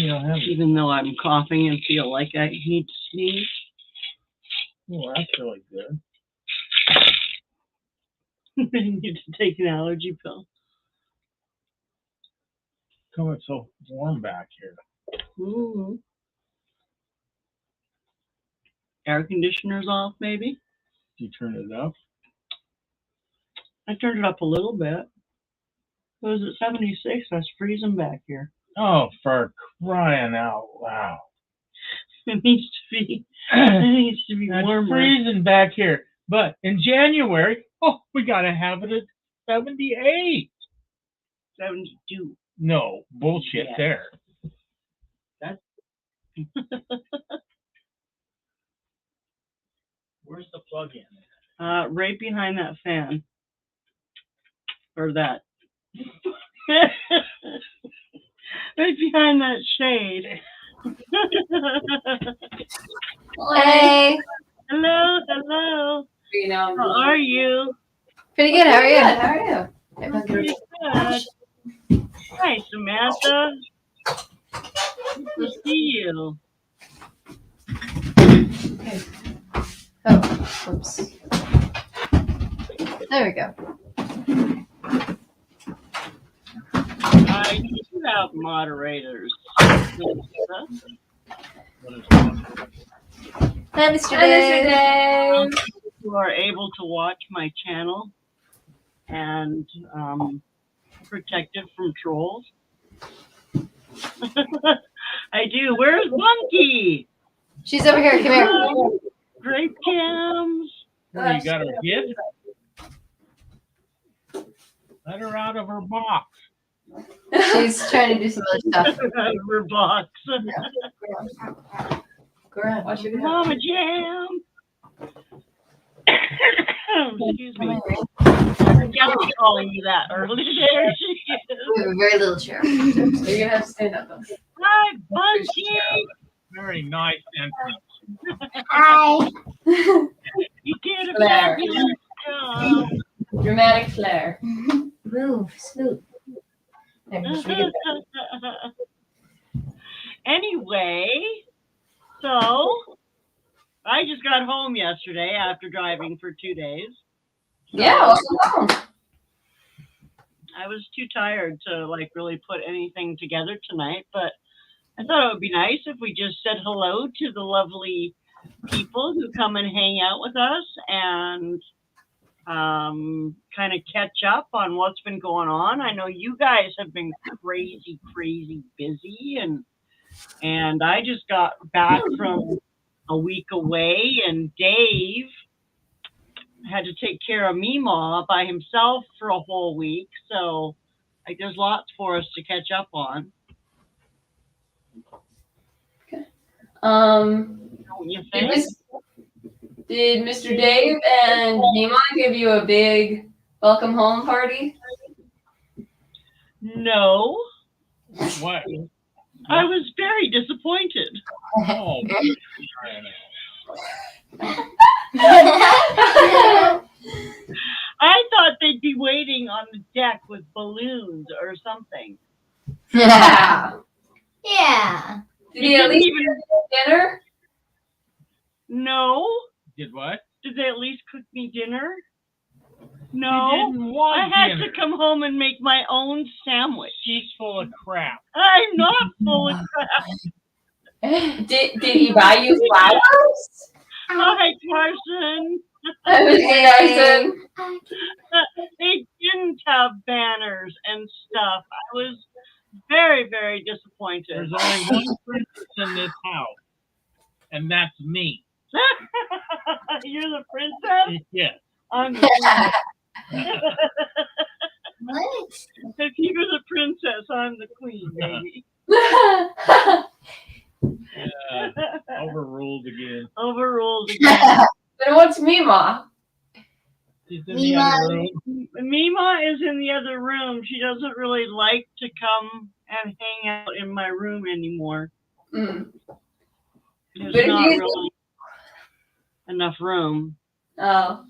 Even though I'm coughing and feel like I need to sneeze. Oh, that's really good. I need to take an allergy pill. Come, it's so warm back here. Mm-hmm. Air conditioner's off, maybe? You turn it up? I turned it up a little bit. It was at 76. I was freezing back here. Oh, for crying out loud. It needs to be warmer. It's freezing back here. But in January, we got to have it at 78. 72. No, bullshit there. That's... Where's the plug-in? Right behind that fan. Or that. Right behind that shade. Hey. Hello. How are you? Pretty good. How are you? I'm pretty good. Hi, Samantha. Good to see you. Oh, oops. There we go. I do have moderators. Hi, Mr. Dave. Who are able to watch my channel and protected from trolls. I do. Where's Monkey? She's over here. Come here. Grape jams. Well, you got her gift? Let her out of her box. She's trying to do some other stuff. Out of her box. Mama Jam. Excuse me. Just calling me that earlier. There she is. We have a very little chair. So you're going to have to stand up. Hi, Bunky. Very nice entrance. Hi. You did a fabulous job. Dramatic flair. Move, scoot. Anyway, so I just got home yesterday after driving for 2 days. Yeah. I was too tired to really put anything together tonight, but I thought it would be nice if we just said hello to the lovely people who come and hang out with us and kind of catch up on what's been going on. I know you guys have been crazy busy, and I just got back from a week away, and Dave had to take care of Meemaw by himself for a whole week, so there's lots for us to catch up on. Okay. Don't you think? Did Mr. Dave and Meemaw give you a big welcome home party? No. What? I was very disappointed. Oh, I thought they'd be waiting on the deck with balloons or something. Yeah. Yeah. Did he at least get dinner? No. Did what? Did they at least cook me dinner? No. You didn't want I had dinner. to come home and make my own sandwich. She's full of crap. I'm not full of crap. Did he buy you flowers? Hi, Carson. Mr. Carson. They didn't have banners and stuff. I was very disappointed. There's only one princess in this house, and that's me. You're the princess? Yes. I'm the queen. What? If you're the princess, I'm the queen, baby. Overruled again. Overruled again. Then what's Meemaw? She's in the other room. Mima is in the other room. She doesn't really like to come and hang out in my room anymore. Mm. There's not really enough room. Oh.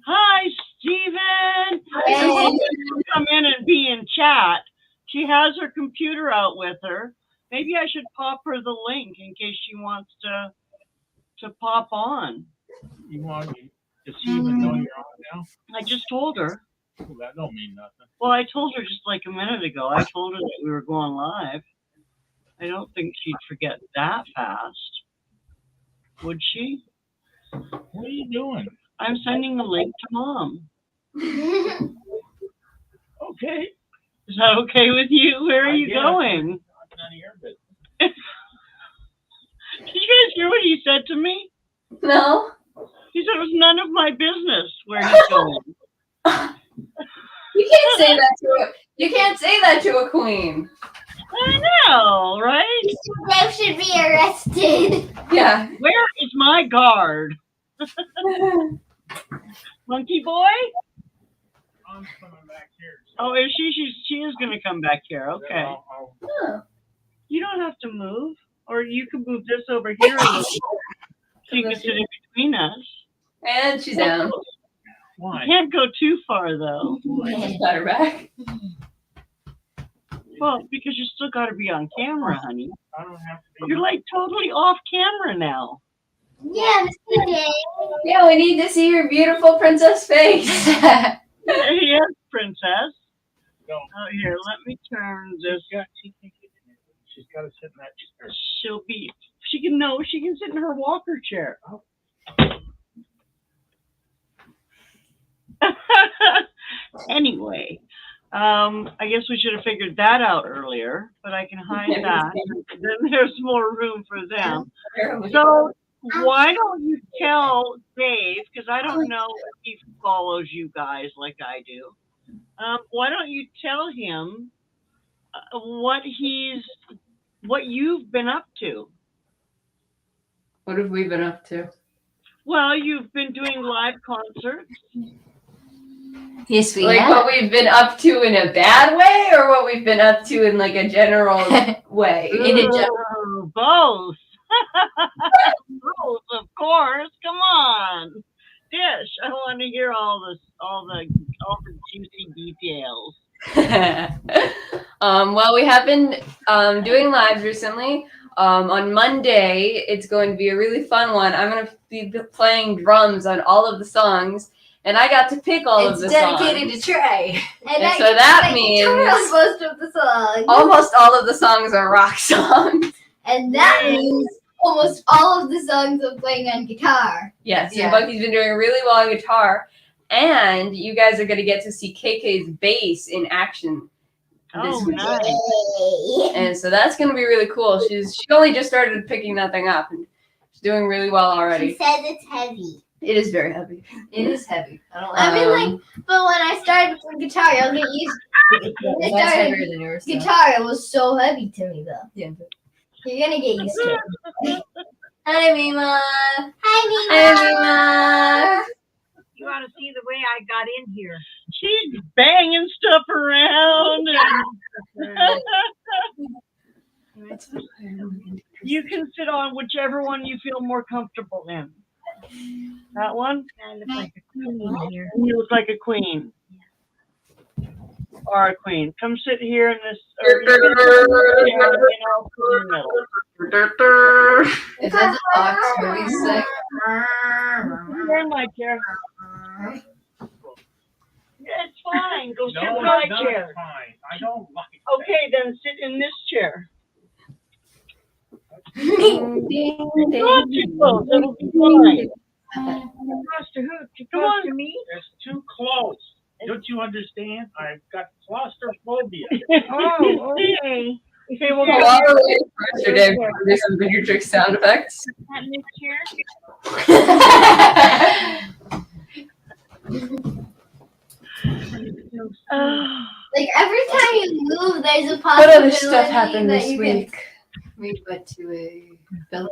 Hi, Steven. Hey. Come in and be in chat. She has her computer out with her, Maybe I should pop her the link in case she wants to pop on. You want me to see even though you're on now? I just told her. Well, that don't mean nothing. Well, I told her just like a minute ago. I told her that we were going live. I don't think she'd forget that fast. Would she? What are you doing? I'm sending the link to Mom. Okay. Is that okay with you? Where are you guess. going? None of your business. Did you guys hear what he said to me? No. He said it was none of my business where he's going. You can't say that to a. You can't say that to a queen. I know, right? They should be arrested. Yeah. Where is my guard? Monkey boy? I'm coming back here. Oh, is she? She is going to come back here. Okay. Oh. You don't have to move. Or you can move this over here a little bit. So you can sit in between us. And she's down. Why? You can't go too far, though. I just got her back. Well, because you still got to be on camera, honey. I don't have to be. You're like totally off camera now. Yeah, Mr. Day. Yeah, we need to see your beautiful princess face. Yes, princess. No. Oh, here, let me turn this. She's got to sit in that chair. She can sit in her walker chair. Oh. Anyway, I guess we should have figured that out earlier, but I can hide that. Then there's more room for them. So why don't you tell Dave, because I don't know if he follows you guys like I do. Why don't you tell him what you've been up to? What have we been up to? Well, you've been doing live concerts. Yes, we Like what we've been up to in a bad way, or what we've been up to in like a general way? Both. Both, of course. Come on. Dish. I want to hear all the juicy details. Well, we have been doing lives recently. On Monday, it's going to be a really fun one. I'm going to be playing drums on all of the songs, and I got to pick all of the songs. It's dedicated to Trey. And so that means most of the songs. almost all of the songs are rock songs. And that means almost all of the songs I'm playing on guitar. Yes, Yeah. and Bucky's been doing really well on guitar, and you guys are going to get to see KK's bass in action this Oh, week. nice. Yay. And so that's going to be really cool. She only just started picking that thing up, and she's doing really well She already. says it's heavy. It is very heavy. It is heavy. I don't I mean, Um, like, but when I started with guitar, I'll get used to That's I started heavier than yours. though. guitar. It was so heavy to me, though. Yeah. You're gonna get used to it. Hi, Mima. Hi, Hi, Mima. Mima. You ought to see the way I got in here. She's banging stuff around. And you can sit on whichever one you feel more comfortable in. That one? I look like a queen here. You look like a queen. Or a queen. Come sit here in this. Or you can sit in the middle. Is that the Fox movie sick? You're in my chair. Yeah, it's fine. Go sit in No, my it's not chair. fine. I don't like that. Okay, then sit in this chair. Ding, ding, Not too ding. close. It'll be fine. Across to who? To Come close on. to me? It's too close. Don't you understand? I've got claustrophobia. Oh, okay. Okay, we'll Well, go. while we're waiting for Mr. Dave to do some Vineyard sound effects. That new chair? Like every time you move, there's a What possibility other stuff happened that this you week? We went to a event.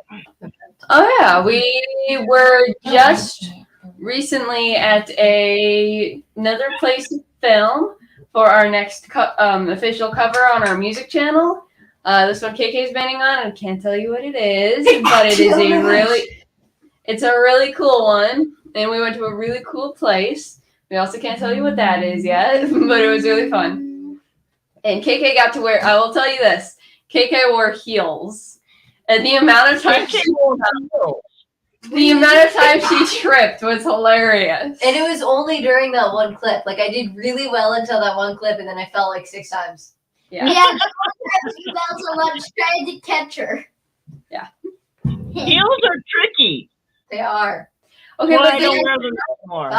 Oh yeah, we were just recently at another place to film for our next official cover on our music channel. This one KK's banding on, and I can't tell you what it is, but it is it's a really cool one, and we went to a really cool place. We also can't tell you what that is yet, but it was really fun. And KK got to wear, I will tell you this, KK wore heels, and the amount of time she tripped was hilarious. And it was only during that one clip. Like I did really well until that one clip, and then I fell like 6 times. Yeah. Yeah, the one time she fell so much trying to catch her. Heels are tricky. They are. Okay, Well, but I then, don't wear them anymore.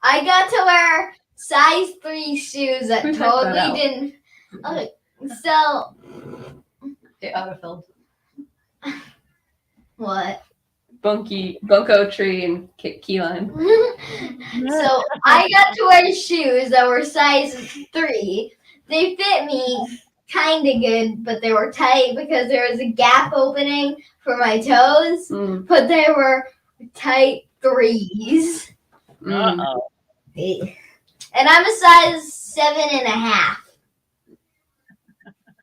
I got to wear size 3 shoes that Who typed that totally out? didn't. Okay, so It autofilled. what? Bunko Tree and Keyline. So I got to wear shoes that were size 3. They fit me kind of good, but they were tight because there was a gap opening for my toes. Mm. But they were tight 3s. Mm. Uh-oh. And I'm a size 7.5.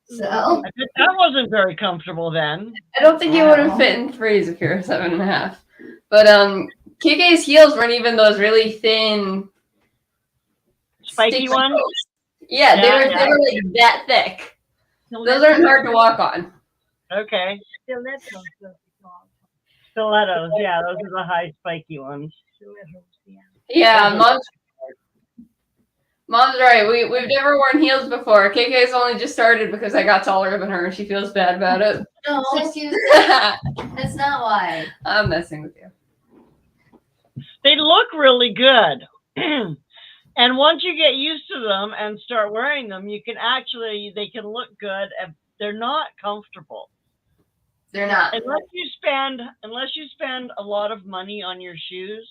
So I bet that wasn't very comfortable then. I don't think you would have fit in 3s if you're a 7.5. But KK's heels weren't even those really thin, Spiky sticky ones? toes. Yeah, they Yeah, were like that thick. Those aren't hard to walk on. Okay. Stilettos. Stilettos. Yeah, those are the high spiky ones. Yeah, Mom's right. We've never worn heels before. KK's only just started because I got taller than her and she feels bad about it. No, excuse me. I'm That's not why. messing with you. They look really good. And once you get used to them and start wearing them, they can look good. And they're not comfortable. They're not. Unless you spend a lot of money on your shoes,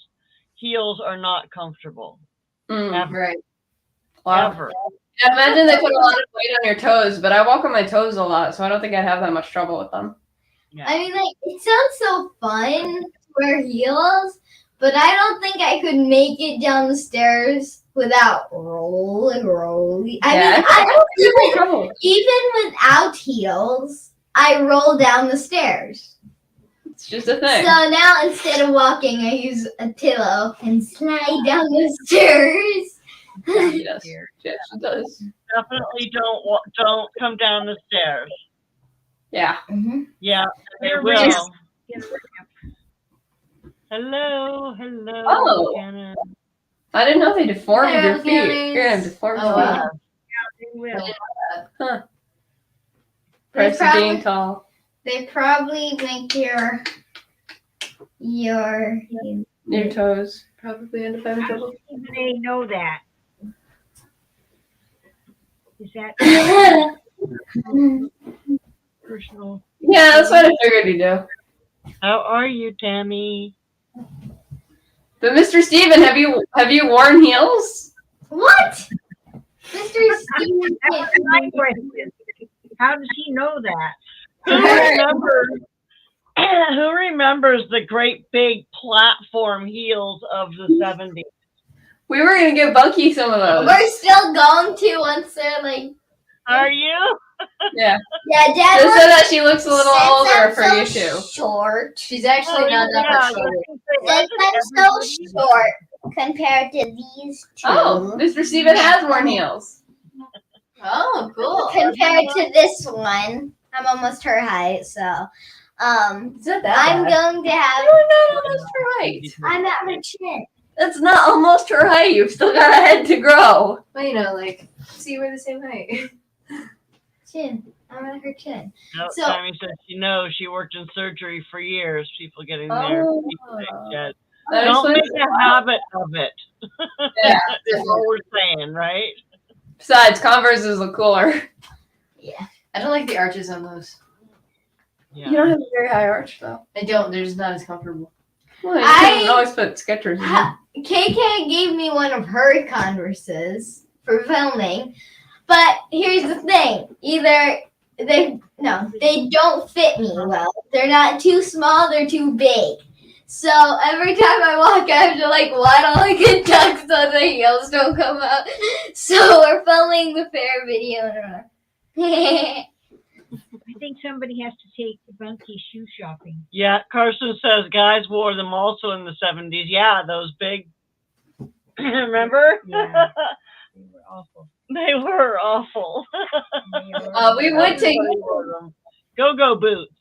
heels are not comfortable. Mm, Right. wow. Ever. I imagine they put a lot of weight on your toes, but I walk on my toes a lot, so I don't think I'd have that much trouble with them. Yeah. I mean, like, it sounds so fun to wear heels, but I don't think I could make it down the stairs without rolling. I mean, I don't even without heels, I roll down the stairs. It's just a thing. So now instead of walking, I use a pillow and slide down the stairs. She does. Yeah, she does. Definitely don't come down the stairs. Yeah. Mm-hmm. Yeah, they They're will. real. Hello. Oh. Anna. I didn't know they deformed Hello, your feet. Candice. You're gonna have deformed Oh, feet. wow. They will. Huh. Price of being tall. They probably make your Your toes probably end up having trouble. They know that. Is that personal? Yeah, that's what I figured you do. How are you, Tammy? But Mr. Steven, have you worn heels? What? Mr. Steven. That's my question. How does he know that? Who remembers the great big platform heels of the 70s? We were gonna give Bunky some of those. We're still going to once they're like, Are you? Yeah. yeah, Dad. Just so that she looks a little since older I'm for so you too. Short. She's actually not that much shorter. Since I'm so short compared to these two. Oh, Mr. Steven has worn heels. Oh, cool. Compared to this one, I'm almost her height, so It's not that I'm bad. going to have. You're not almost her height. I'm at her chin. That's not almost her height. You've still got a head to grow. Well, you know, like, see, we're the same height. Chin. I'm at her chin. No, So- Tammy says she knows she worked in surgery for years. People getting their Oh. teeth shed. That Don't make explains a habit of it. Yeah. That's what we're saying, right? Besides, Converses look cooler. I don't like the arches on those. Yeah. You don't have a very high arch though. I don't. They're just not as comfortable. Well, you I- can always put Skechers in. Ha- KK gave me one of her Converses for filming, but here's the thing: either they don't fit me well. They're not too small. They're too big. So every time I walk, I have to like waddle like a duck so the heels don't come out. So we're filming the fair video. I think somebody has to take the Bunky shoe shopping. Yeah, Carson says guys wore them also in the 70s. Yeah, those big, remember? Yeah. They were awful. They were awful. We would take. Everybody wore them. Go-go boots.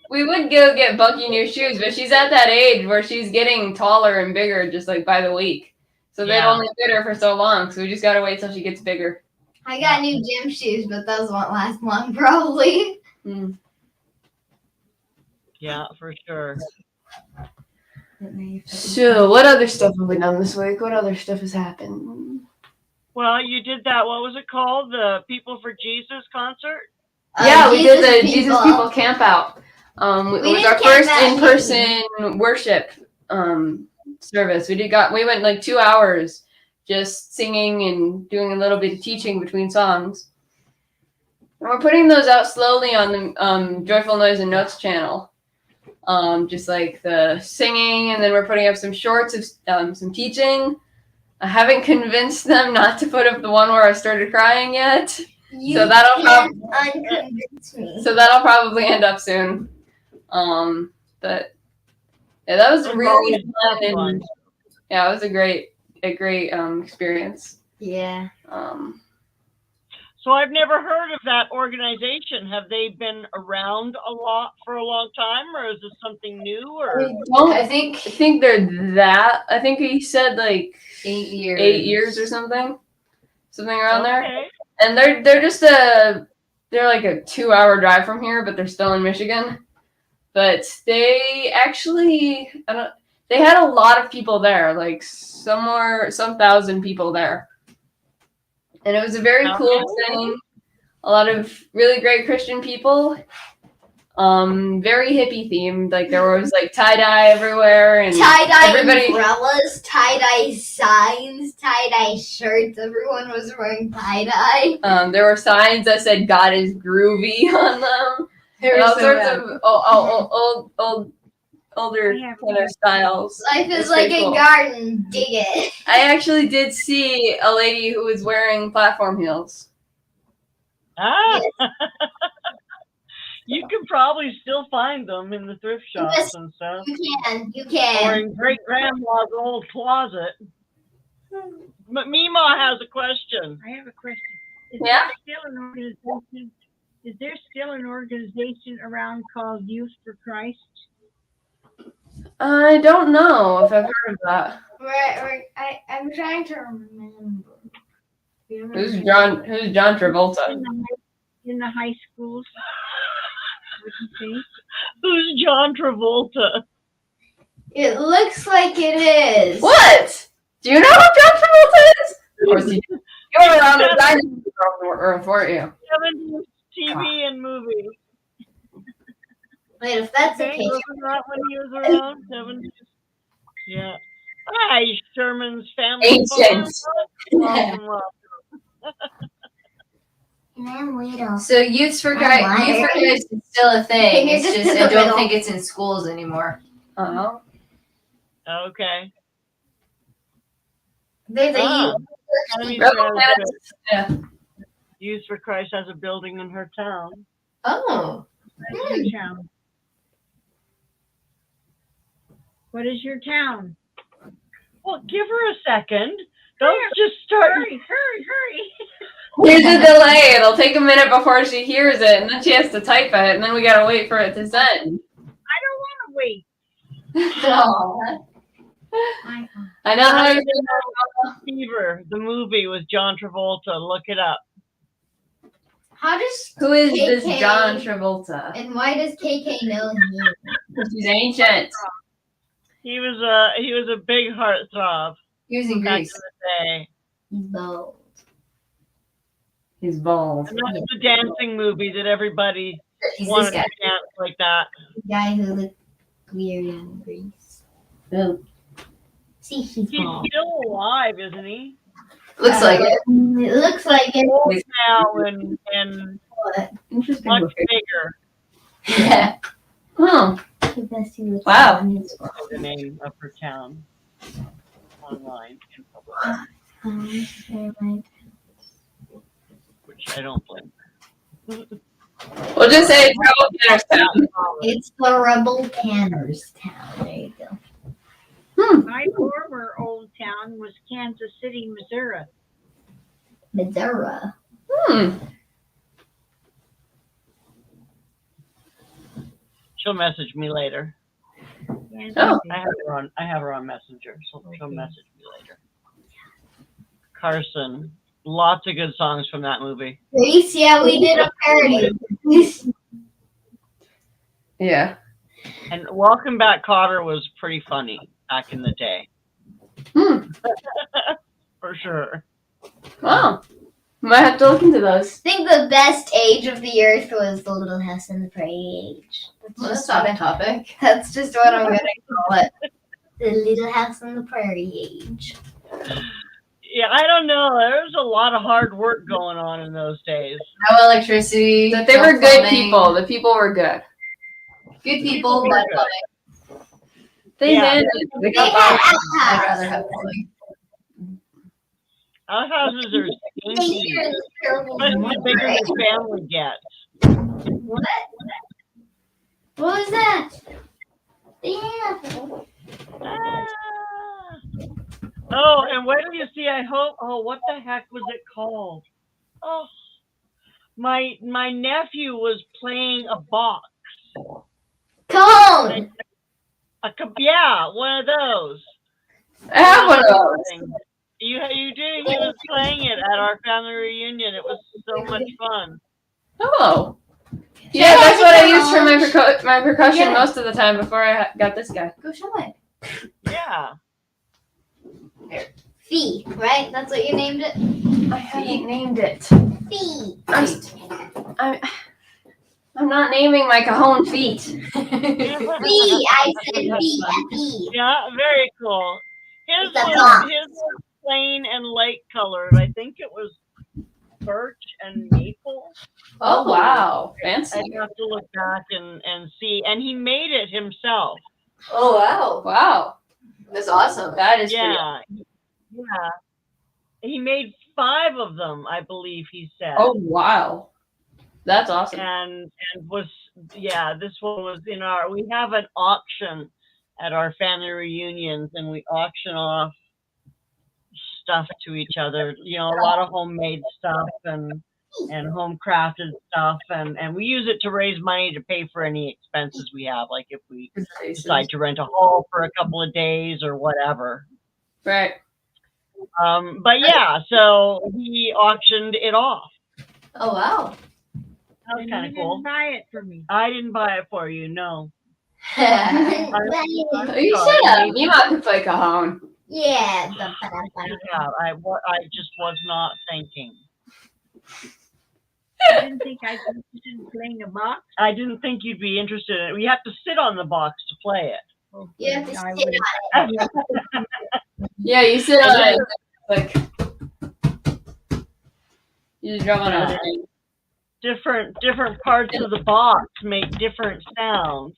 We would go get Bucky new shoes, but she's at that age where she's getting taller and bigger just like by the week. So they've Yeah. only fit her for so long, so we just gotta wait till she gets bigger. I got new gym shoes, but those won't last long, probably. Mm. Yeah, for sure. So, what other stuff have we done this week? What other stuff has happened? Well, you did that. What was it called? The People for Jesus concert? Yeah, we did the Jesus People Camp Out. It We was did our camp first out in-person worship service. We went like 2 hours just singing and doing a little bit of teaching between songs. And we're putting those out slowly on the Joyful Noise and Notes channel. Just like the singing, and then we're putting up some shorts of some teaching. I haven't convinced them not to put up the one where I started crying yet. So that'll unconvince me. So that'll probably end up soon. But yeah, that was really fun. And, yeah, it was a great experience. Yeah. So I've never heard of that organization. Have they been around a lot for a long time, or is this something new? Or I think I think they're that. I think he said like 8 years. 8 years or something around there. Okay. And they're just they're like a 2-hour drive from here, but they're still in Michigan. But they actually, they had a lot of people there, like some thousand people there. And it was a very cool thing. A lot of really great Christian people. Very hippie themed. Like there was like tie-dye everywhere, and Tie-dye everybody, umbrellas, tie-dye signs, tie-dye shirts. Everyone was wearing tie-dye. there were signs that said "God is groovy" on them. And all sorts of older kind of styles. Life is It's like pretty a cool. garden. Dig it. I actually did see a lady who was wearing platform heels. Ah. You can probably still find them in the thrift shops Yes. and stuff, You or can. in great grandma's old closet. But Mima has a question. I have a question. Yeah? Is there still an organization around called Youth for Christ? I don't know if I've heard of that. I'm trying to remember. Who's John Travolta? In the high schools? Would you say? Who's John Travolta? It looks like it is. What? Do you know who John Travolta is? Of course you do. You were around the dinosaur, weren't you? 70s TV and movie. Wait, if that's the Okay, case. wasn't that when he was around? 70s? Yeah. Hi, Sherman's family. Ancient. Welcome, welcome. So Youth for Christ is still a thing. You're It's just just in I the don't middle. think it's in schools anymore. Oh. Okay. There's a Ah. youth. Yeah. Youth for Christ has a building in her town. Oh. What's your town? What is your town? Well, give her a second. Don't just start. Hurry. There's a delay. It'll take a minute before she hears it, and then she has to type it, and then we gotta wait for it to send. I don't want to wait. Oh. I know how you Fever, the movie with John Travolta. Look it up. How does Who is this KK? John Travolta? and why does KK know him? She's ancient. He was a big heartthrob He was in back in Greece. the day. No. He's bald. And that's the dancing movie that everybody He's wanted this to guy. dance like that. The guy who looked weird in Greece. Ew. See, he's He's bald. still alive, isn't he? Looks like it. It looks like it. Old now and Interesting. much looking. bigger. Yeah. Oh, The best he looks Wow. on his Is the name of her town online in public, which I don't blame her. we'll just say Travel Canner's Town. It's the Rebel Canners town. There you go. My former old town was Kansas City, Missouri. Missouri. She'll message me later. Oh. I have her on Messenger, so she'll message me later. Carson, lots of good songs from that movie. Grease, yeah, we did a parody. Yeah. And Welcome Back, Kotter was pretty funny back in the day. For sure. Wow. Might have to look into those. I think the best age of the earth was the Little House on the Prairie age. That's not a topic. That's just what I'm going to call it. The Little House on the Prairie age. Yeah, I don't know. There was a lot of hard work going on in those days. No electricity. That they no were good plumbing. people. The people were good. Good people, bad plumbing. They Yeah. did. They They got had by. I'd rather have plumbing. Outhouses are stinky, terrible. especially the bigger your family gets. What? What was that? Yeah. Ah. Oh, and wait till you see, I hope, what the heck was it called? Oh, my nephew was playing a box. Cone. Yeah, one of those. I have one of those. You do. He was playing it at our family reunion. It was so much fun. Oh. Yeah, that's what I used for my percussion most of the time before I got this guy. Go show it. Yeah. Fee, right? That's what you named it? I haven't named it. Fee. I'm not naming my cajon feet. Fee. I said fee. Fee. Yeah, very cool. His It's a was box. plain and light colored. I think it was birch and maple. Oh, wow. Fancy. I'd have to look back and see. And he made it himself. Oh, wow. Wow. That's awesome. That is Yeah. Yeah. He made 5 of them, I believe he said. pretty. Oh, wow. That's awesome. And was, yeah, this one was in we have an auction at our family reunions, and we auction off stuff to each other, you know, a lot of homemade stuff and home crafted stuff, and we use it to raise money to pay for any expenses we have, like if we decide to rent a hall for a couple of days or whatever. Right. But yeah, so he auctioned it off. Oh, wow. That was kind of cool. Didn't buy it for me. I didn't buy it for you, no. You should have. You might could play cajon. Yeah. Yeah, I just was not thinking. I didn't think I'd be interested in playing a box. I didn't think you'd be interested in it. We have to sit on the box to play it. You have to I sit would- on it. Yeah, you sit on it. Like, you just drum on it. Different parts of the box make different sounds.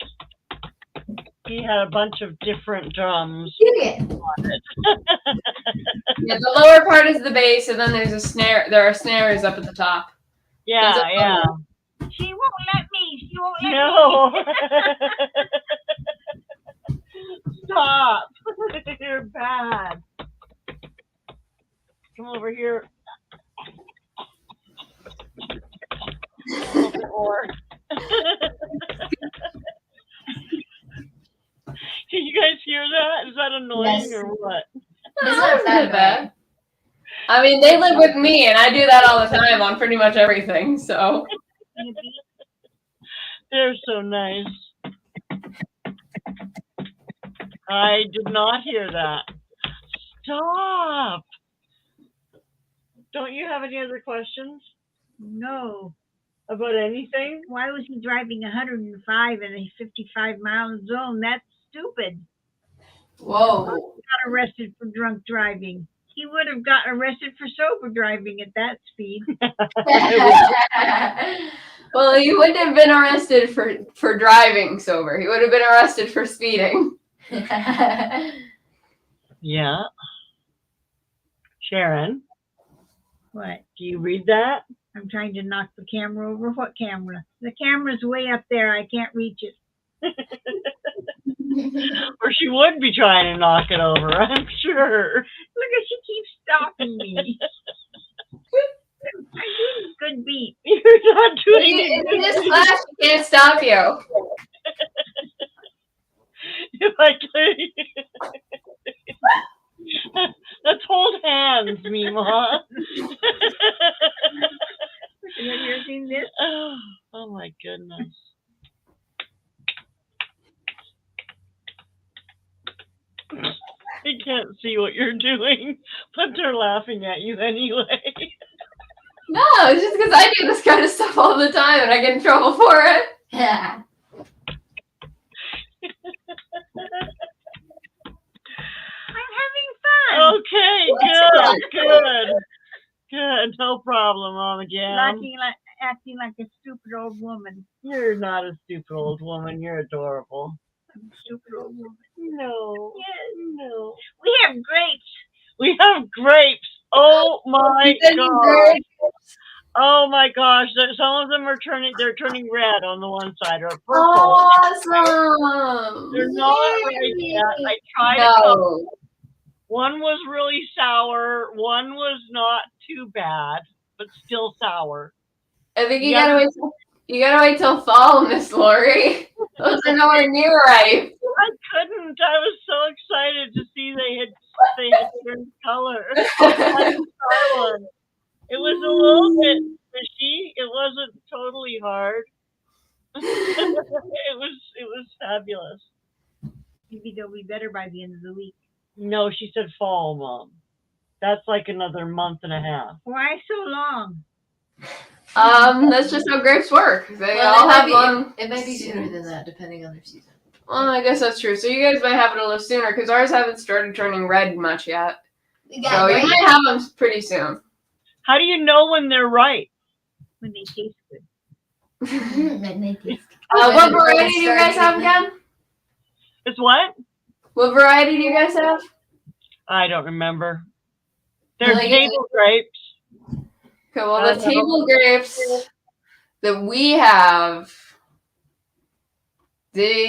He had a bunch of different drums Okay. on it. Yeah, the lower part is the bass, and then there's a snare. There are snares up at the top. Yeah, There's a- yeah. She won't let me. She won't let me. No. Stop. You're bad. Come over here. Or can you guys hear that? Is that annoying Yes. or what? It's not that bad. I mean, they live with me, and I do that all the time on pretty much everything. So They're so nice. I did not hear that. Stop. Don't you have any other questions No. about anything? Why was he driving 105 in a 55-mile zone? That's stupid. Whoa. Got arrested for drunk driving. He would have gotten arrested for sober driving at that speed. well, he wouldn't have been arrested for driving sober. He would have been arrested for speeding. Yeah. Sharon, What? do you read that? I'm trying to knock the camera over. What camera? The camera's way up there. I can't reach it. Or she would be trying to knock it over, I'm sure. Look at she keeps stopping me. good beat. You're not doing In it. this class, you can't stop you. If I could. Let's hold hands, Mima. Have you ever seen this? Oh my goodness. They can't see what you're doing, but they're laughing at you anyway. No, it's just because I do this kind of stuff all the time and I get in trouble for it. Yeah. I'm having fun. Okay, good. No problem, Mama Gam. Acting like a stupid old woman. You're not a stupid old woman. You're adorable. I'm a stupid old woman. No. Yes. No. We have grapes. We have grapes. Oh my gosh. Oh my gosh. Some of them are they're turning red on the one side or purple. Awesome. They're not right yet. I tried a couple. One was really sour. One was not too bad, but still sour. I think you gotta wait till fall, Miss Lori. Those are nowhere near ripe. I couldn't. I was so excited to see they had turned color. I had to try one. It was a little bit fishy. It wasn't totally hard. It was fabulous. Maybe they'll be better by the end of the week. No, she said fall, Mom. That's like another month and a half. Why so long? That's just how grapes work. They all have one. It might be sooner than that, depending on their season. Well, I guess that's true. So you guys might have it a little sooner because ours haven't started turning red much yet. So you might have them pretty soon. How do you know when they're ripe? When they taste good. What variety do you guys have again? It's what? What variety do you guys have? I don't remember. They're table grapes. Okay, well, the table grapes that we have, they're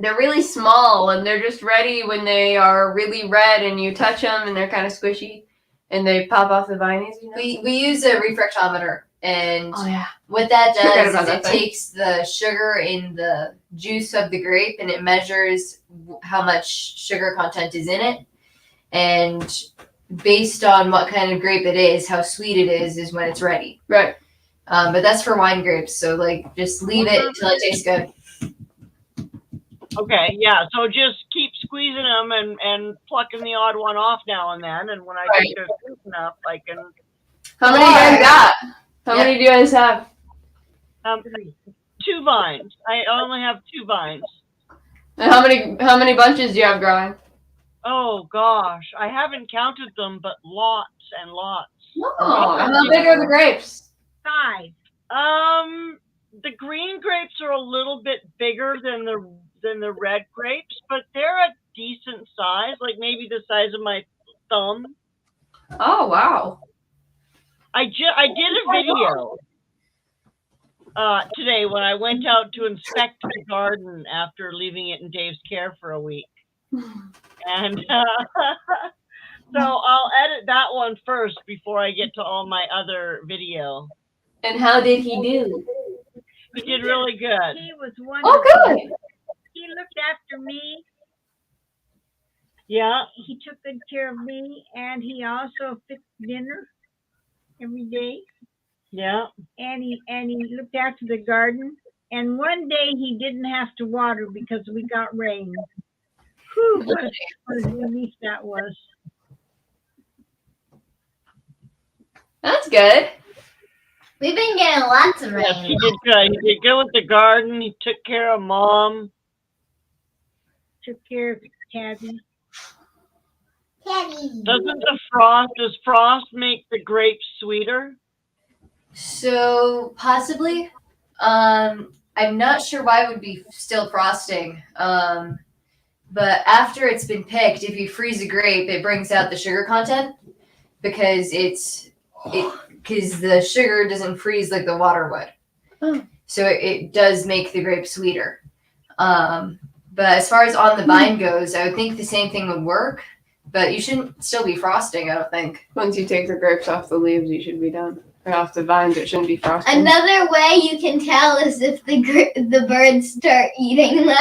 really small and they're just ready when they are really red and you touch them and they're kind of squishy and they pop off the vines. You know? We use a refractometer, and Oh, yeah. what that Forgot does about is that it thing. takes the sugar in the juice of the grape and it measures how much sugar content is in it. And based on what kind of grape it is, how sweet it is when it's ready. Right. But that's for wine grapes, so like just leave it until it tastes good. Okay, yeah. So just keep squeezing them and plucking the odd one off now and then. And when I think they're sweet enough, I can. How many do you guys got? How many do you guys have? 2 vines. I only have 2 vines. And how many bunches do you have growing? Oh gosh, I haven't counted them, but lots and lots. Oh, and how big are the grapes? 5. The green grapes are a little bit bigger than the red grapes, but they're a decent size, like maybe the size of my thumb. Oh, wow. I did a video today when I went out to inspect the garden after leaving it in Dave's care for a week. And so I'll edit that one first before I get to all my other video. And how did he do? He did really good. He was wonderful. Oh, good. He looked after me. Yeah. He took good care of me, and he also fixed dinner every day. Yeah. And he looked after the garden. And one day he didn't have to water because we got rain. Whew, what a relief that was. That's good. We've been getting lots of rain. Yes, he did good. He did good with the garden. He took care of Mom. Took care of Tabby. Does frost make the grapes sweeter? So possibly. I'm not sure why it would be still frosting. But after it's been picked, if you freeze a grape, it brings out the sugar content because because the sugar doesn't freeze like the water would. Oh. So it does make the grape sweeter. But as far as on the vine goes, I would think the same thing would work. But you shouldn't still be frosting, I don't think. Once you take the grapes off the leaves, you should be done. Or off the vines, it shouldn't be frosted. Another way you can tell is if the birds start eating them.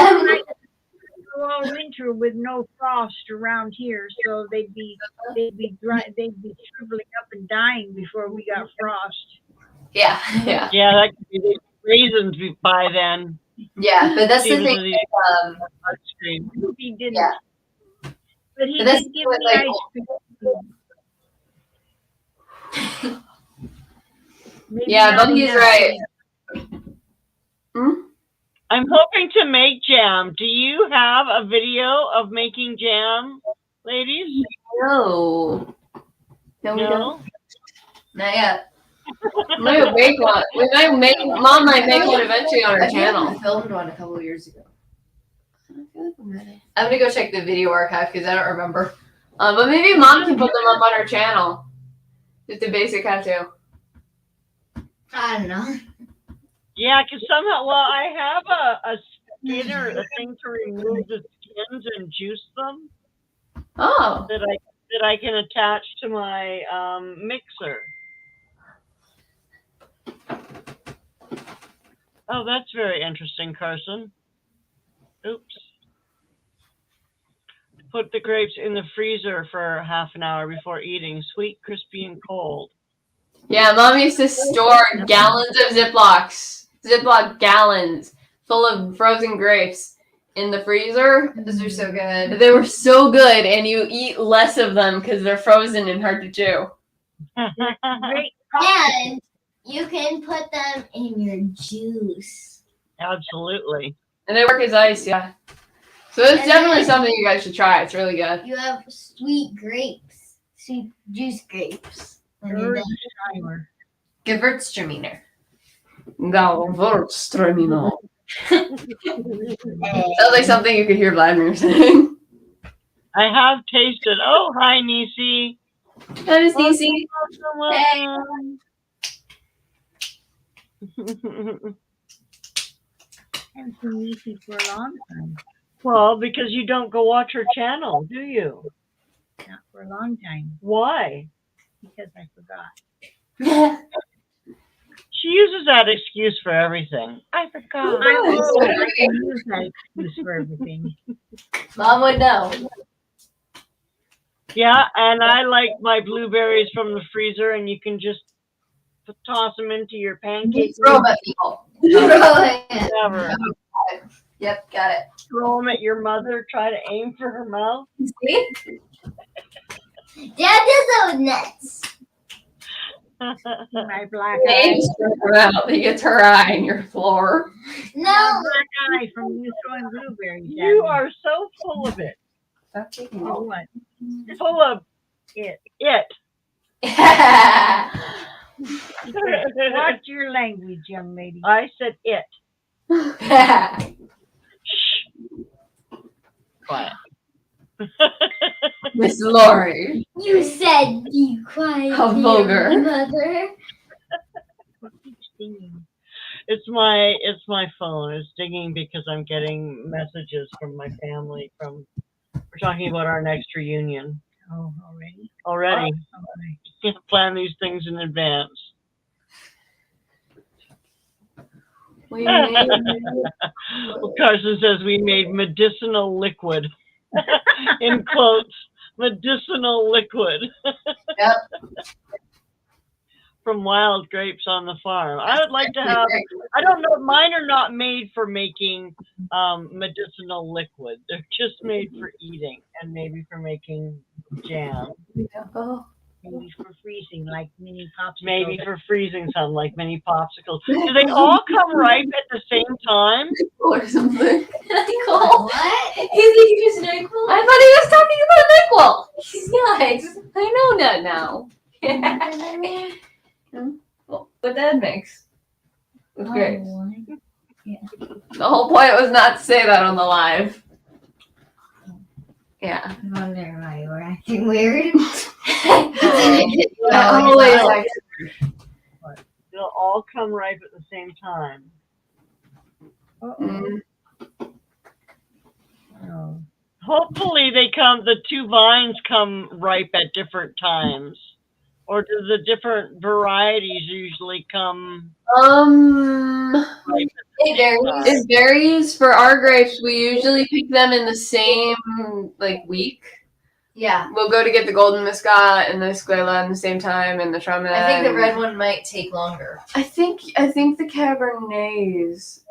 Go all winter with no frost around here, so they'd be shriveling up and dying before we got frost. Yeah. Yeah, that could be the raisins by then. Yeah, but that's the Seems thing. to be ice cream. He didn't. Yeah. But he But that's did give what, me like- ice cream. Maybe Yeah, not Buggy's enough. right. I'm hoping to make jam. Do you have a video of making jam, ladies? No. No, we don't. No? Not yet. We might make one. Mom might make one eventually on I her feel like channel. I filmed one a couple of years ago. I'm gonna go check the video archive because I don't remember. But maybe Mom can put them up on her channel. Just a basic how to. I don't know. Yeah, because somehow, well, I have a skinner, a thing to remove the skins and juice them Oh. that I can attach to my mixer. Oh, that's very interesting, Carson. Oops. Put the grapes in the freezer for half an hour before eating. Sweet, crispy, and cold. Yeah, Mom used to store gallons of Ziploc gallons full of frozen grapes in the freezer. Those are so good. They were so good, and you eat less of them because they're frozen and hard to chew. Great. And you can put them in your juice. Absolutely. And they work as ice, yeah. So it's And definitely then- something you guys should try. It's really good. You have sweet grapes, sweet juice grapes. When you're done. Gewürztraminer. Gewürztraminer. Sounds like something you could hear Vladimir saying. I have tasted. Oh, hi, Nisi. That is easy. Welcome. And been easy for a long time. Well, because you don't go watch her channel, do you? Not for a long time. Why? Because I forgot. She uses that excuse for everything. I forgot. I'm old. I can use that excuse for everything. Mom would know. Yeah, and I like my blueberries from the freezer, and you can just toss them into your pancake Throw them at people. Throw it. whatever. Yep, got it. Throw them at your mother. Try to aim for her mouth. See? Dad does that with nuts. My black Thanks eye. for her mouth. He gets her eye in your floor. No. My black eye from you throwing blueberries. at You me. are so full of it. Stop taking For what? Full of it. Watch your language, young lady. I said it. Quiet. Miss Lori. You said be quiet. How dear vulgar. Mother. What keeps singing? It's my phone. It's dinging because I'm getting messages from my family. We're talking about our next reunion Oh, already? already. All right. Can't plan these things in advance. We made Well, Carson says we made medicinal liquid. In quotes, medicinal liquid. Yep. From wild grapes on the farm. I would like to have, I don't know, mine are not made for making medicinal liquid. They're just made for eating and maybe for making jam. Maybe for freezing, like mini popsicles. Maybe for freezing some, like mini popsicles. Do they all come ripe at the same time? or something. Cool. What? He's eating his NyQuil. I thought he was talking about NyQuil. He's nice. I know that now. Well, what that makes. With grapes. The whole point was not to say that on the live. Yeah. I wonder why we're acting weird. Always like They'll all come ripe at the same time. Uh-oh. mm, No. Hopefully the two vines come ripe at different times. Or do the different varieties usually come ripe at the It same varies. time? It varies. For our grapes, we usually pick them in the same week. Yeah. We'll go to get the golden muscat and the escuela at the same time, and the Chardonnay. I think the red one might take longer. I think the Cabernets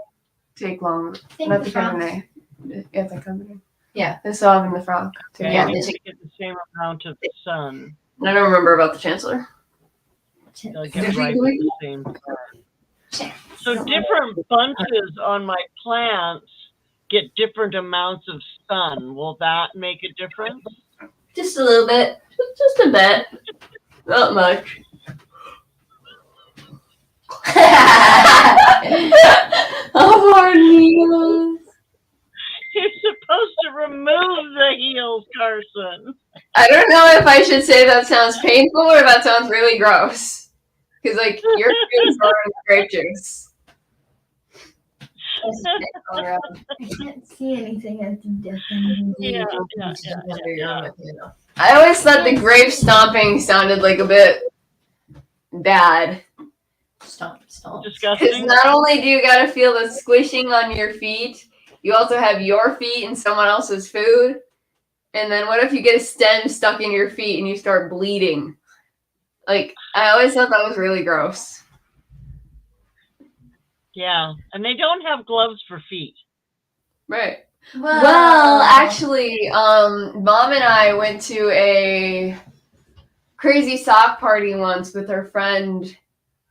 take longer. Not the Francs. Cabernet. Yeah, the Cabernet. Yeah. The Sauv and the Franc. Okay, Yeah, they they get the same amount of sun. I don't remember about the Chancellor. They'll get ripe at the same time. So different bunches on my plants get different amounts of sun. Will that make a difference? Just a little bit. Just a bit. Not much. Oh, our needles. You're supposed to remove the heels, Carson. I don't know if I should say that sounds painful or that sounds really gross. Because, your feels are in the grape juice. I can't see anything that's different. Yeah. I always thought the grape stomping sounded like a bit bad. Stomp. Because Disgusting. not only do you gotta feel the squishing on your feet, you also have your feet and someone else's food. And then what if you get a stem stuck in your feet and you start bleeding? I always thought that was really gross. Yeah, and they don't have gloves for feet. Right. Well, actually, Mom and I went to a crazy sock party once with her friend,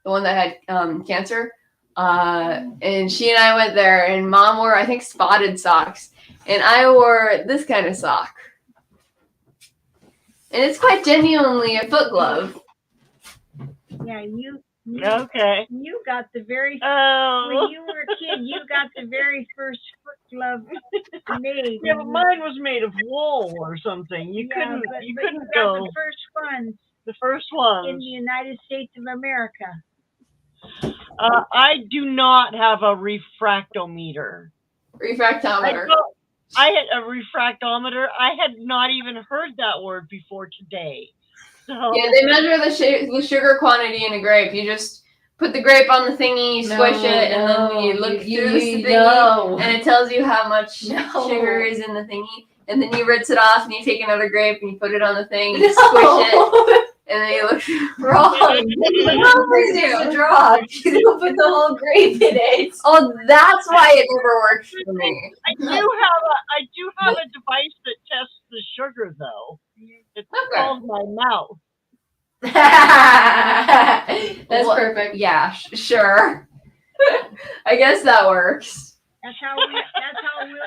the one that had cancer. And she and I went there, and Mom wore, I think, spotted socks. And I wore this kind of sock. And it's quite genuinely a foot glove. Yeah, you Okay. you got the very Oh. when you were a kid, you got the very first foot glove made. Yeah, but mine was made of wool or something. You couldn't but you you couldn't got go the first ones the first in ones. the United States of America. I do not have a refractometer. Refractometer. I had a refractometer. I had not even heard that word before today. So Yeah, they measure the sugar quantity in a grape. You just put the grape on the thingy, you squish it, and then you look through the thingy, and it tells you how much sugar is in the thingy. And then you rinse it off, and you take another grape, and you put it on the thing, and you squish it, and then you look. Wrong. It's a drop. You don't put the whole grape in it. Oh, that's why it never works for me. I do have a device that tests the sugar though. It's called my mouth. That's Well, perfect. Yeah, sure. I guess that works. That's how we'll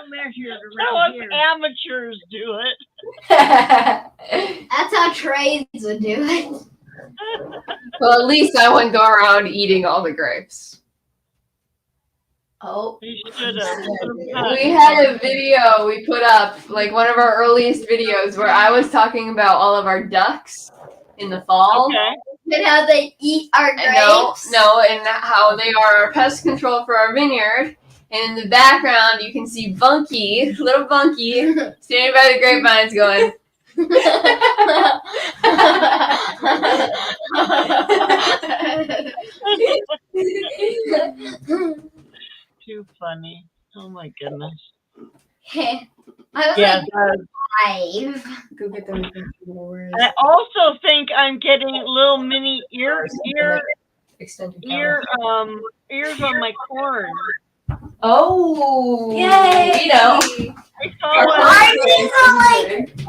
measure it So around us here. amateurs do it. That's how trades would do it. Well, at least I wouldn't go around eating all the grapes. Oh. You should have. We had a video we put up, one of our earliest videos, where I was talking about all of our ducks in the fall. Okay. And how they eat our grapes. And how they are our pest control for our vineyard. And in the background, you can see Bunky, little Bunky, standing by the grapevines going, Too funny. Oh my goodness. I was Yeah. like 5. go get them. I also think I'm getting little mini ears on my corn. Oh. Yay. I saw one. Why are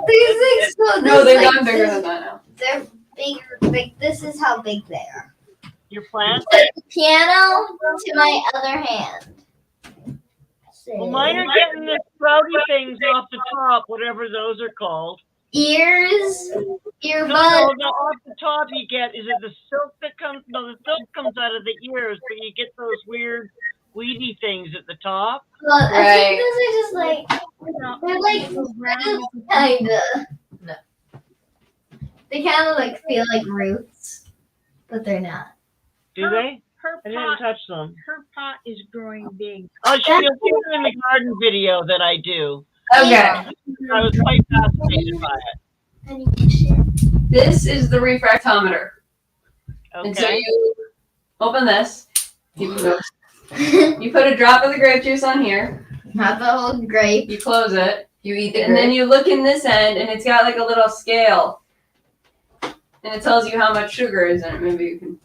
these things so No, they're like, not bigger than that now. They're bigger. This is how big they are. Your plant? The piano to my other hand. Well, mine are getting the sprouty things off the top, whatever those are called. Ears, earbuds. No, off the top you get, is it the silk that comes? No, the silk comes out of the ears, but you get those weird weedy things at the top. Well, I Right. think those are just they're like kinda. No. They kind of feel like roots, but they're not. Do they? Her I didn't pot, touch them. her pot is growing big. Oh, you'll see it in the garden video that I do. Okay. I was quite fascinated by it. This is the refractometer. And so Okay. you open this. You put a drop of the grape juice on here. Not the whole grape. You close it. You eat the And then grape. you look in this end, and it's got like a little scale. And it tells you how much sugar is in it. Maybe you can.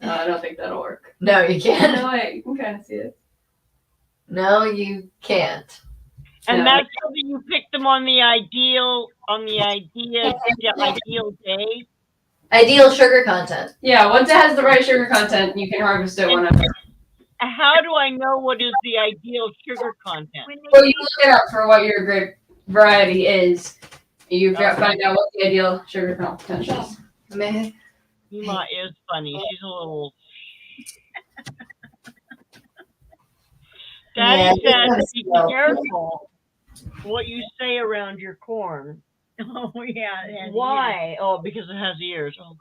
I don't think that'll work. No, you can't. No, wait. You can kind of see it. No, you can't. And No. that's so that you pick them on the ideal day. Ideal sugar content. Yeah, once it has the right sugar content, you can harvest it whenever. How do I know what is the ideal sugar content? Well, you look it up for what your grape variety is. You find out what the ideal sugar content is. Man. Ema is funny. She's a little. Daddy says, be careful what you say around your corn. Oh yeah. and Why? Oh, because it has ears. Oh,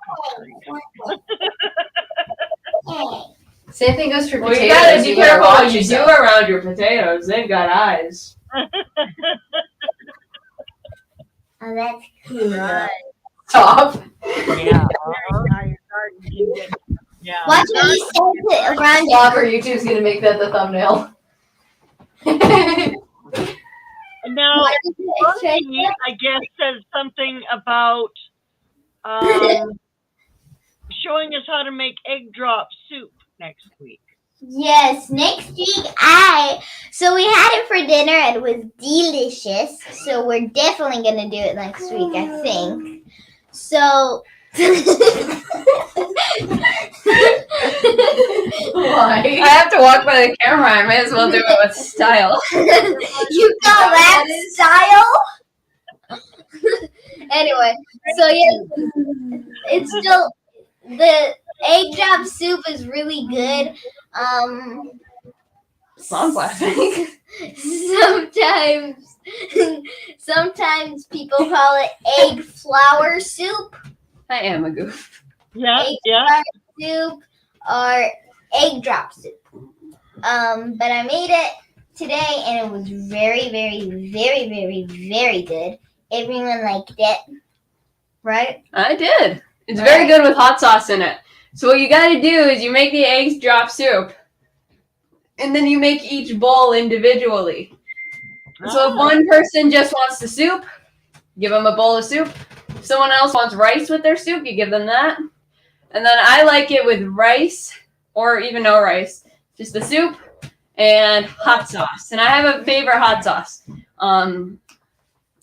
good. Same thing goes for Well, potatoes. you gotta be careful watch what you do yourself. around your potatoes. They've got eyes. Oh, that's cool. Right. Stop. Yeah. How your garden can get. Yeah. Watch when you set it around your Stop or YouTube's gonna make that the thumbnail. Now, What is it? Monkey, I guess, said something about showing us how to make egg drop soup next week. Yes, next week so we had it for dinner and it was delicious. So we're definitely gonna do it next week, I think. So Why? I have to walk by the camera. I may as well do it with style. you call that style? Anyway, so yeah, it's still the egg drop soup is really good. Sounds plastic. Sometimes people call it egg flour soup, I am a goof. Yeah, egg yeah. flour soup, or egg drop soup. But I made it today and it was very, very, very, very, very good. Everyone liked it, right? I did. It's very good with hot sauce in it. So what you gotta do is you make the eggs drop soup, and then you make each bowl individually. So if one person just wants the soup, give them a bowl of soup. If someone else wants rice with their soup, you give them that. And then I like it with rice, or even no rice, just the soup and hot sauce. And I have a favorite hot sauce.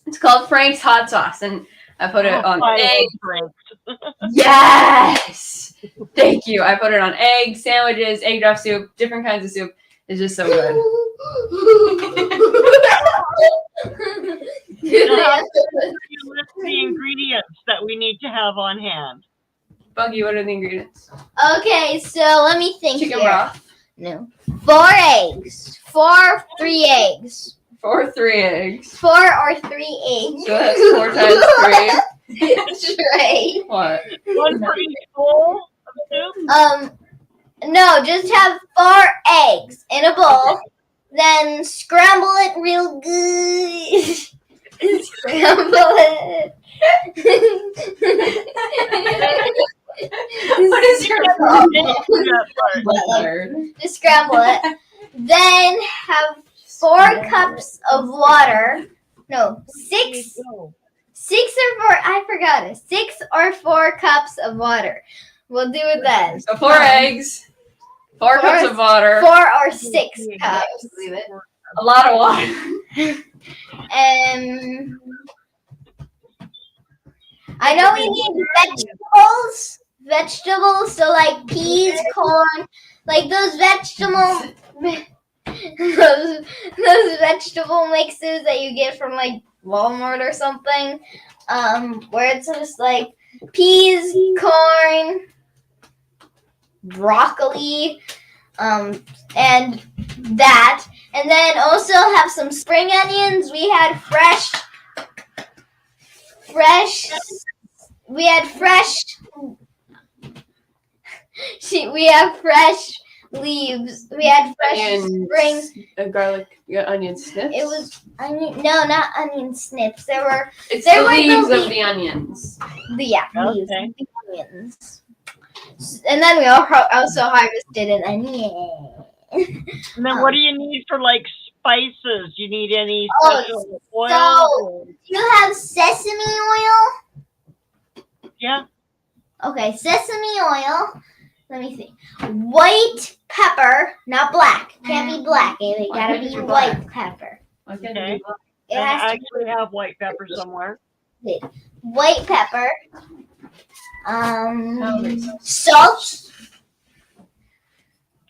It's called Frank's hot sauce, and I put it on eggs. Yes! Thank you. I put it on eggs, sandwiches, egg drop soup, different kinds of soup. It's just so good. You list the ingredients that we need to have on hand. Buggy, what are the ingredients? Okay, so let me think Chicken here. broth. No. 4 eggs. 3 eggs. 4 3 eggs. 4 or 3 eggs. So that's 4 times 3. Right. What? One for each bowl of soup? No, just have 4 eggs in a bowl. Then scramble it real good. Scramble it. What is your Butter. Just scramble it. Then have 4 cups of water. No, 6. 6 or 4. I forgot it. 6 or 4 cups of water. We'll do it then. So 4 eggs, 4 cups of water, 4 or 6 cups. Leave it. a lot of water. I know we need vegetables, so like peas, corn, like those vegetable mixes that you get from like Walmart or something, where it's just like peas, corn, broccoli, and that, and then also have some spring onions. We had fresh. We have fresh leaves. We had fresh spring. Garlic, onion snips. It was onion. No, not onion snips. It's there the were leaves the of the onions. leaves Okay. of the onions. And then we also harvested an onion. And then what do you need for like spices? Do you need any Oh, special oil? so- Do you have sesame oil? Yeah. Okay, sesame oil. Let me see. White pepper, not black. Can't be black. It Why gotta can't it be be white black? pepper. Okay. It I has to actually have white pepper somewhere. be white pepper. Salt.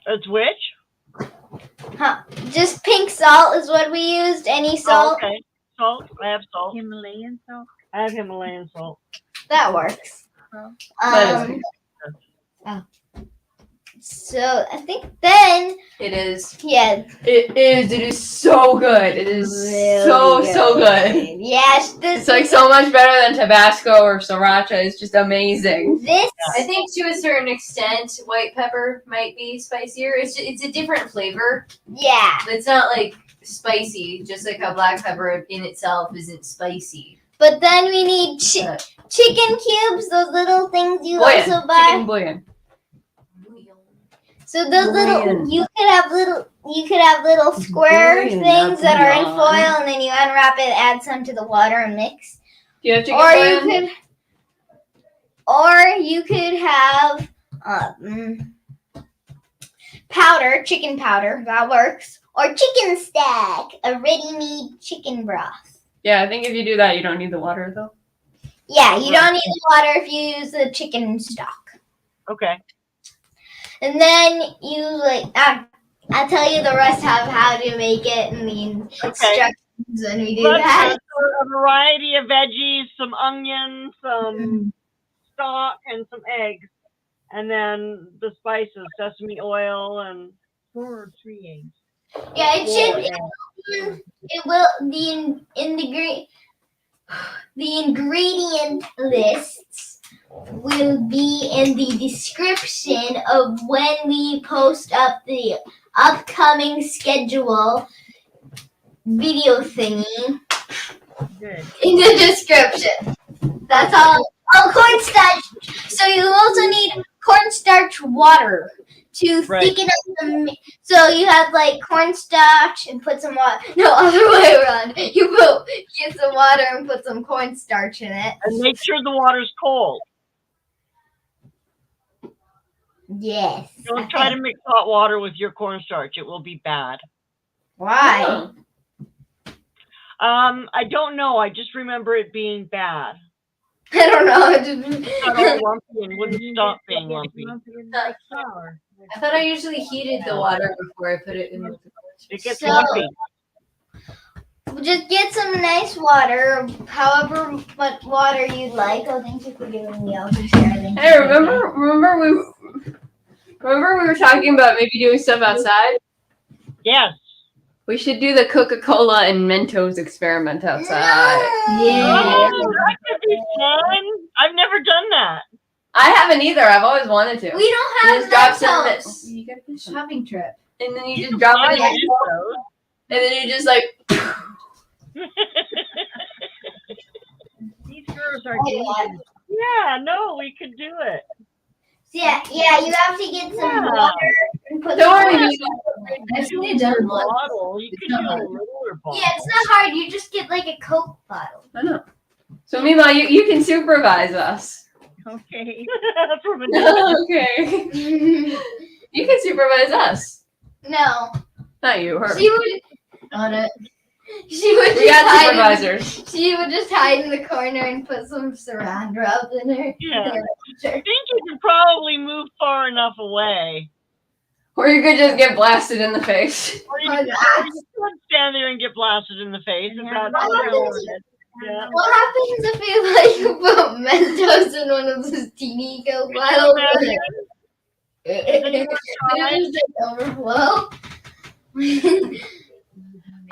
It's which? Just pink salt is what we used. Any Oh, salt okay. Salt. I have salt. Himalayan salt. I have Himalayan salt. that works. That is So I think then It is. yeah. It is. It is so good. It is Really so good. Yes, this It's like so much better than Tabasco or Sriracha. It's just amazing. this I think to a certain extent, white pepper might be spicier. It's a different flavor. yeah. It's not like spicy, just like how black pepper in itself isn't spicy. But then we need But chicken cubes, those little things you Bouillon. also buy. Chicken bouillon. So those little Bouillon. you could have little square Bouillon, things not that are in bouillon. foil, and then you unwrap it, add some to the water, and mix. Do you have chicken Or bouillon? you could have powder, chicken powder. That works. Or chicken stack, a ready-made chicken broth. Yeah, I think if you do that, you don't need the water though. Yeah, you don't need the water if you use the chicken stock. Okay. And then you I'll tell you the rest of how to make it and the instructions when we do that. A variety of veggies, some onions, some stock, and some eggs. And then the spices, sesame oil, and 4 or 3 eggs. Yeah, it should. Yeah. It will the ingredient lists will be in the description of when we post up the upcoming schedule video thingy Good. in the description. That's all. Oh, cornstarch. So you also need cornstarch water to Right. thicken up so you have like cornstarch and put some water. No, other way around. You get some water and put some cornstarch in it. And make sure the water's cold. Yes. Don't try to mix hot water with your cornstarch. It will be bad. Why? I don't know. I just remember it being bad. I don't know. It got all lumpy and wouldn't stop being lumpy. Like flour. I thought I usually heated the water before I put it in. It gets So- lumpy. Just get some nice water, however much water you'd like. Oh, thank you for giving me all this share. Hey, remember we were talking about maybe doing stuff outside? Yes. We should do the Coca-Cola and Mentos experiment outside. Yeah. Oh, that could be fun. I've never done that. I haven't either. I've always wanted to. We don't You have just drop some, Mentos. You get the shopping trip. and then you just drop it in, I and use those. then you just like. These girls are Yeah. dangerous. Yeah, no, we could do it. Yeah, you have to get some Yeah. water and put Don't some worry, water. I've seen it done once. Bottle. You could do a littler bottle. Yeah, it's not hard. You just get like a Coke bottle. I know. So Mima, you can supervise us. Okay. From a distance. Okay. You can supervise us. No, Not you, her. she would. On it. She would We just got hide. supervisors. She would just hide in the corner and put some saran wrap in her. Yeah. in her I think you can probably move far enough away. Or you could just get blasted in the face. Or you Or could that. stand there and get blasted in the face. If that's What what you happens- wanted. Yeah. What happens if you like put Mentos in one of those teeny Coke bottles? Imagine? It'll just overflow.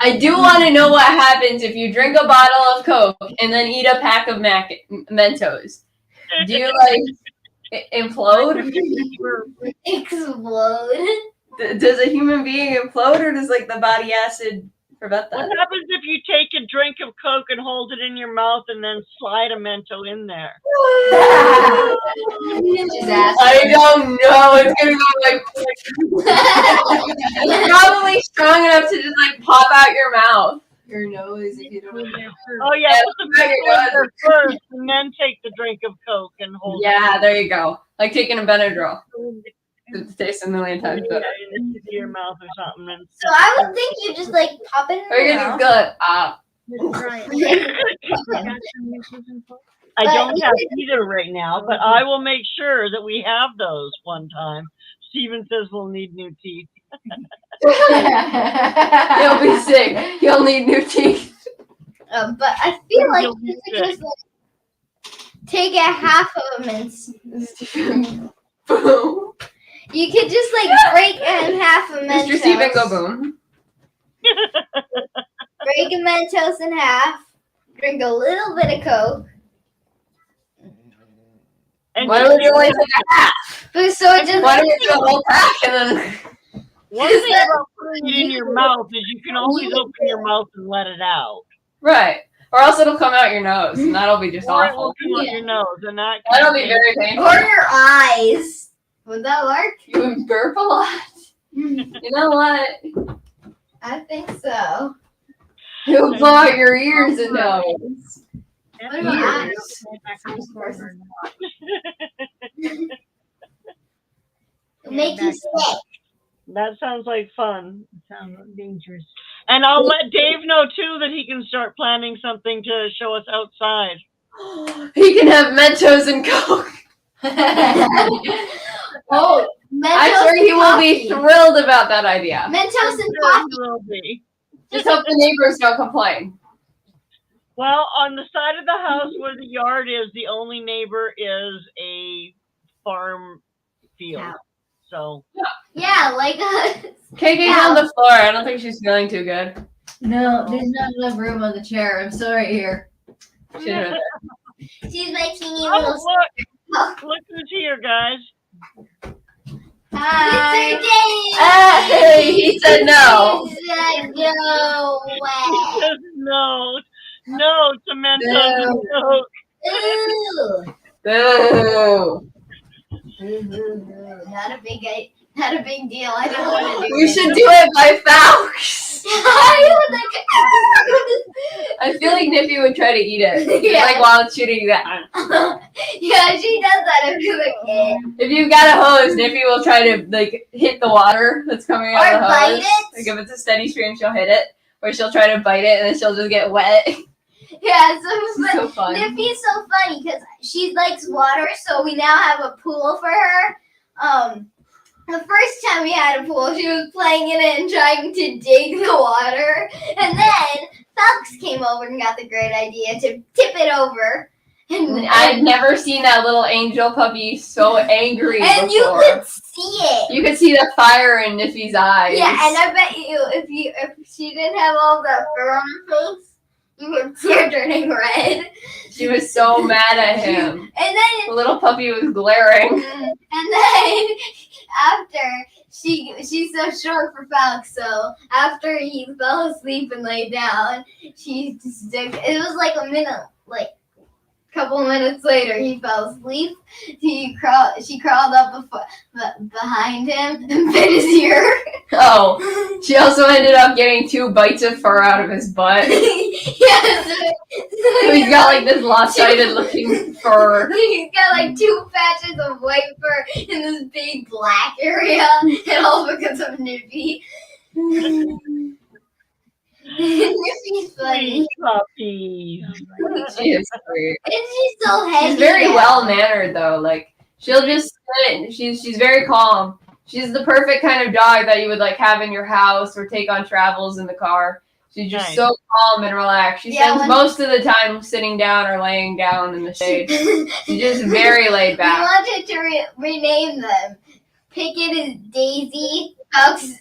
I do want to know what happens if you drink a bottle of Coke and then eat a pack of Mentos. Do you like implode? Explode. Does a human being implode, or does like the body acid prevent What that? happens if you take a drink of Coke and hold it in your mouth and then slide a Mento in there? I don't know. It's gonna go like it's probably strong enough to just like pop out your mouth. Your nose, if you don't know. Oh yeah, Yeah, put the there you Mento in go. there first and then take the drink of Coke and hold Yeah, there you go. Like taking a Benadryl. it. It tastes a million it times yeah, better. into your mouth or something. And So I would think you just like pop it in Or you're your gonna mouth. just go like, ah. Just try it. I But don't you have could- either right now, but I will make sure that we have those one time. Steven says we'll need new teeth. You'll be sick. You'll need new teeth. But I feel like You'll you be could just like, take a half of them and Boom. you could just like break in half of Mentos. Mr. Steven, go boom. Break a Mentos in half. Drink a little bit of Coke. And Why don't you only take a half? But so it just Why don't you do a whole pack and then one thing about putting it in your mouth is you can always open your mouth and let it out. right. Or else it'll come out your nose, and that'll be just Or it awful. will come out your nose, and that That'll be very painful. or your eyes. Would that work? You would burp a lot. You know what? I think so. It'll blow out your ears and nose. What about Years. Make you sick. That sounds like fun. Sounds dangerous. And I'll let Dave know too that he can start planning something to show us outside. He can have Mentos and Coke. Oh, Mentos I'm sure he and will be coffee. thrilled about that idea. Mentos and Sure coffee. he will be. Just hope the neighbors don't complain. Well, on the side of the house where the yard is, the only neighbor is a farm field. Cow. So Yeah, like KK's on the floor. I don't think she's feeling too good. No, there's not enough room on the chair. I'm sorry here. She's right there. she's my teeny oh, little. look who's here, guys. Hi. Hey, he said no. He said no He way. says no to Mentos and Coke. Ooh. Boo. Not a big deal. I don't want to do We it. should do it by Faux. I I feel like Nippy would try to eat it. Yeah. Like while it's shooting that. yeah, she does that. I feel like, eh. If you've got a hose, Nippy will try to like hit the water that's coming out Or of the bite hose. it. Like if it's a steady stream, she'll hit it. Or she'll try to bite it and then she'll just get wet. Yeah, It's so fun. Nippy's so funny because she likes water, so we now have a pool for her. The first time we had a pool, she was playing in it and trying to dig the water, and then Fox came over and got the great idea to tip it over, and I've never seen that little angel puppy so angry and you before. could see it. You could see the fire in Nippy's eyes. Yeah, and I bet you if she didn't have all that fur on her face, you could see her turning red. She was so mad at him. And then The little puppy was glaring. And then after she's so short for Falk, so after he fell asleep and lay down, she just it was like a minute, like a couple minutes later, he fell asleep. She crawled up behind him and bit his ear. Oh, she also ended up getting 2 bites of fur out of his butt. Yes. So he's got like this lopsided looking fur. He's got like 2 patches of white fur in this big black area, and all because of Nippy. Nippy's funny. Sweet puppies. She is sweet. And she's so heavy. She's very now. well mannered though. Like she'll just sit. She's very calm. She's the perfect kind of dog that you would like have in your house or take on travels in the car. She's just Nice. so calm and relaxed. She Yeah, spends when- most of the time sitting down or laying down in the shade. She's just very laid We back. wanted to rename them. Pickett is Daisy. Falks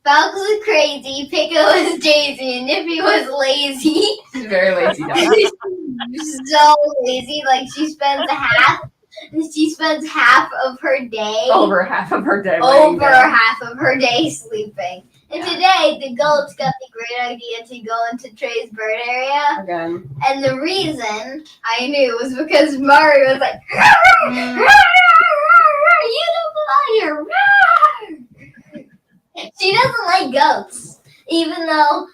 was crazy. Pickett was Daisy. And Nippy was lazy. She's a very lazy dog. She's so lazy. Like she spends half She spends half of her day Over half of her day. laying over down. half of her day sleeping. And today, the goats got the great idea to go into Trey's bird area. Again. And the reason I knew was because Mari was like, you don't belong here. She doesn't like goats, even though.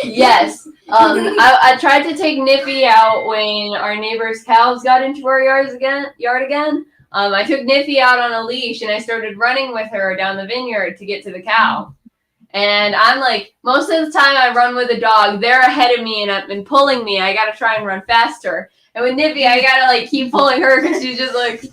Yes. I tried to take Nippy out when our neighbor's cows got into our yard again. I took Nippy out on a leash and I started running with her down the vineyard to get to the cow. And I'm like, most of the time I run with a dog, they're ahead of me and pulling me. I gotta try and run faster. And with Nippy, I gotta like keep pulling her because she's just like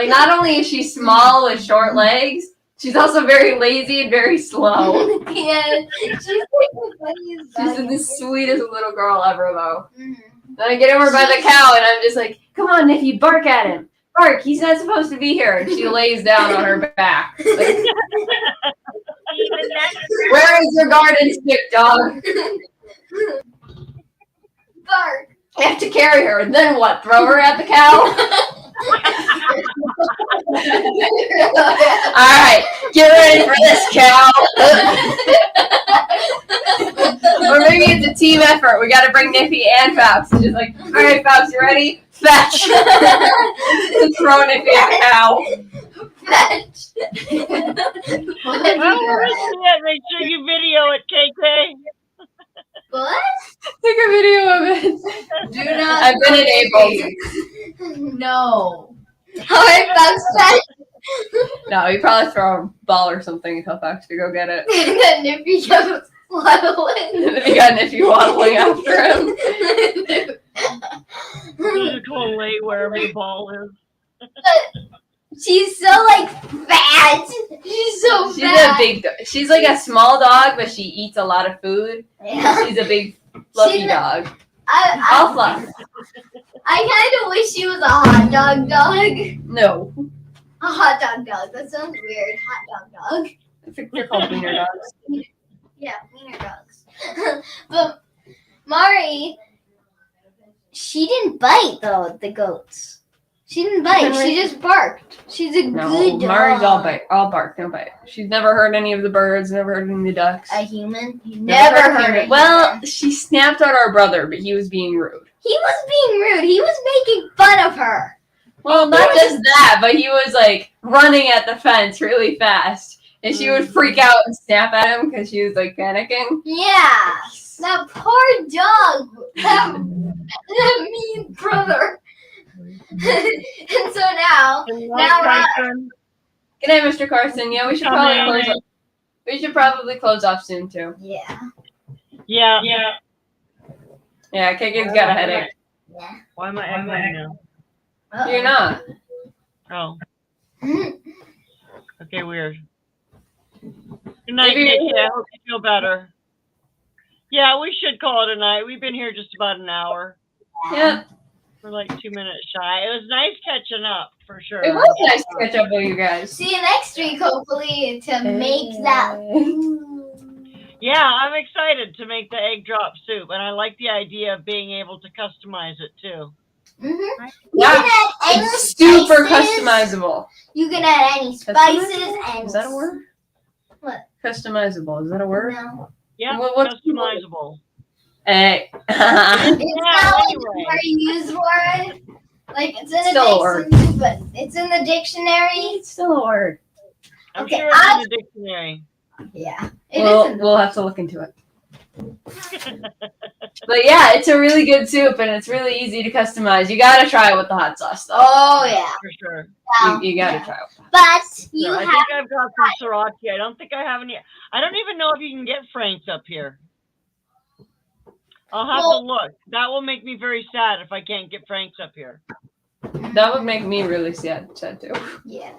not only is she small with short legs, she's also very lazy and very slow. Yeah, she's like the funniest She's dog. the sweetest little girl ever, though. Mhm. Then I get over by the cow and I'm just like, come on, Nippy, bark at him. Bark, he's not supposed to be here. And she lays down on her back. Like, Even that where is your garden stick, dog? Bark. I have to carry her. And then what? Throw her at the cow? All right, get ready for this, cow. Or maybe it's a team effort. We got to bring Nippy and Faux. It's just like, all right, Faux, you ready? Fetch. Throw Nippy at the cow. Fetch. Oh, where is she at? Make sure you video it, KK. What? Take a video of it. Do not. I've been enabled. No. Alright, Fox, fetch. No, you probably throw a ball or something and tell Faux to go get it. And then Nippy goes waddling. And then you got Nippy waddling after him. Just go lay wherever the ball is. She's so like fat. She's so She's fat. a big dog. She's like a small dog, but she eats a lot of food. Yeah. She's a big fluffy She's a- dog. I All fluff. kind of wish she was a hot dog dog. No. A hot dog dog. That sounds weird. Hot dog dog. I think they're called wiener dogs. Yeah, wiener dogs. But Mari, she didn't bite though. The goats. She didn't bite. She just barked. She's a No, good dog. Mari's all bark, no bite. She's never hurt any of the birds, never hurt any of the ducks. A human? You never heard human. it. Well, she snapped at our brother, but he was being rude. He was being rude. He was making fun of her. Well, not just that, but he was like running at the fence really fast. And she would freak out and snap at him because she was like panicking. Yeah. That poor dog. That mean brother. And so now we're Good night, Mr. Carson. Yeah, we should probably close off soon too. yeah. Yeah. Yeah, KK's got a headache. Yeah. Why am I echoing now? Uh-oh. You're not. Oh. Okay, weird. Good night, Maybe- KK. I hope you feel better. Yeah, we should call it a night. We've been here just about an hour. Yeah, We're like 2 minutes shy. It was nice catching up, for sure. it was nice to catch up with you guys. See you next week, hopefully, to make that. Yeah, I'm excited to make the egg drop soup, and I like the idea of being able to customize it too. Mm-hmm. Yeah, You can add any it's super spices. customizable. You can add any spices and. Is that a word? What? Customizable. Is that a word? No. Yeah, What's- customizable. Hey. It's not like anyway. where you use for it. Like it's in Still a a word. dictionary, but it's in the dictionary. It's still a word. I'm Okay, sure it's in the dictionary. Yeah. It is in the We'll have to look into it. But yeah, it's a really good soup and it's really easy to customize. You gotta try it with the hot sauce though. Oh yeah. For sure. You gotta try it. But you I have think I've got some sriracha. I don't think I have any. I don't even know if you can get Frank's up here. I'll have to look. That will make me very sad if I can't get Frank's up here. That would make me really sad too. yeah.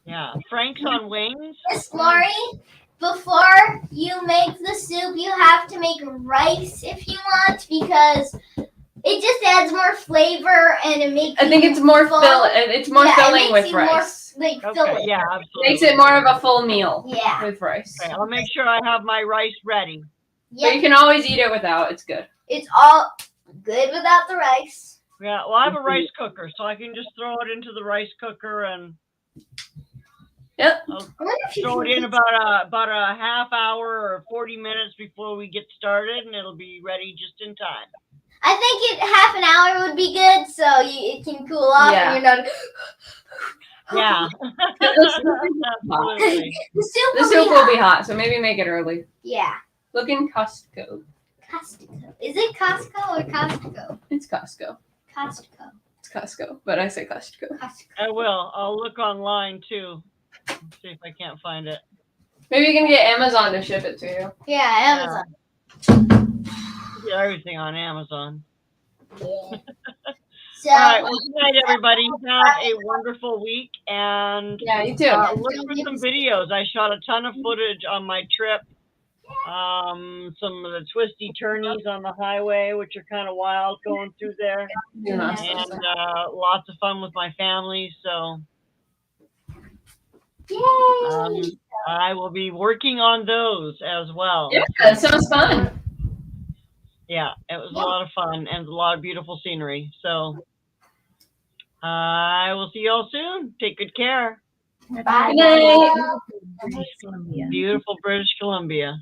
Yeah, Frank's on wings. Miss Lori, before you make the soup, you have to make rice if you want because it just adds more flavor and it makes. I think it's more full. It's more Yeah, it filling makes with you rice. Like Okay, filling. yeah, absolutely. Makes it more of a full meal Yeah. with rice. Okay, I'll make sure I have my rice ready. But you Yeah. can always eat it without. It's good. It's all good without the rice. Yeah, well, I have a rice cooker, so I can just throw it into the rice cooker and Yep. I'll I wonder if you throw can it in get- about a half hour or 40 minutes before we get started, and it'll be ready just in time. I think half an hour would be good, so it can cool off Yeah. and you're not. Yeah, The absolutely. The soup The will soup be will hot. be hot, so maybe make it early. Yeah. Look in Costco. Costco. Is it Costco or Costco? It's Costco. Costco. It's Costco, but I say Costco. Costco. I will. I'll look online too. See if I can't find it. Maybe you can get Amazon to ship it to you. Yeah, Amazon. Get everything on Amazon. Yeah. So, All right. Well, good night, everybody. Have a wonderful week, and Yeah, you too. look for some videos. I shot a ton of footage on my trip. Some of the twisty turnies on the highway, which are kind of wild going through there, Yeah. and lots of fun with my family. So yay! I will be working on those as well. Yeah, that sounds fun. Yeah, it was a lot of fun and a lot of beautiful scenery. So I will see you all soon. Take good care. Bye. Good night. British Columbia. Beautiful British Columbia.